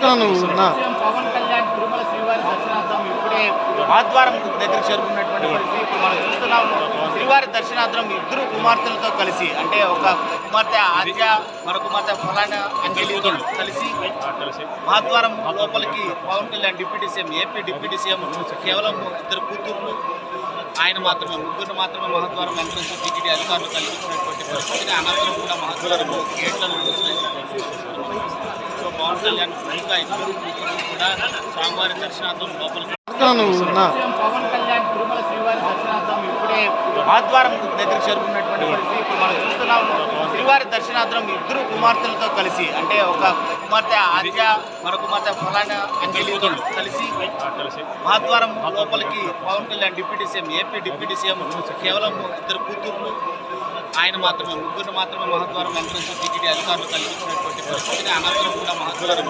పవన్ కళ్యాణ్ తిరుమల శ్రీవారి దర్శనార్థం ఇప్పుడే మహాద్వారం దగ్గర చేరుకున్నటువంటి పరిస్థితి ఇప్పుడు మనం చూస్తున్నాం. శ్రీవారి దర్శనార్థం ఇద్దరు కుమార్తెలతో కలిసి, అంటే ఒక కుమార్తె ఆద్య, మరో కుమార్తె ఫలానా అంజలితో కలిసి మహాద్వారం లోపలికి Pawan Kalyan deputy CM, AP deputy CM కేవలం ఇద్దరు కూతుర్లు, ఆయన మాత్రమే, ముగ్గురు మాత్రమే మహాద్వారం ఎంట్రన్స్ టికెట్ అధికారులు కల్పించినటువంటి పరిస్థితిని అనంతరం కూడా మహాద్వారం గేట్లను సో పవన్ కళ్యాణ్ ఇంకా ఇద్దరు కూడా స్వామివారి దర్శనార్థం లోపలికి పవన్ కళ్యాణ్ తిరుమల శ్రీవారి దర్శనార్థం ఇప్పుడే మహాద్వారం దగ్గర చేరుకున్నటువంటి పరిస్థితి ఇప్పుడు మనం చూస్తున్నాం. శ్రీవారి దర్శనార్థం ఇద్దరు కుమార్తెలతో కలిసి, అంటే ఒక కుమార్తె ఆద్య, మరో కుమార్తె ఫలానా అంజలితో కలిసి మహాద్వారం లోపలికి Pawan Kalyan deputy CM, AP deputy CM కేవలం ఇద్దరు కూతుర్లు, ఆయన మాత్రమే, ముగ్గురు మాత్రమే మహాద్వారం ఎంట్రన్స్ టికెట్ అధికారులు కల్పించినటువంటి పరిస్థితిని అనంతరం కూడా మహాద్వారం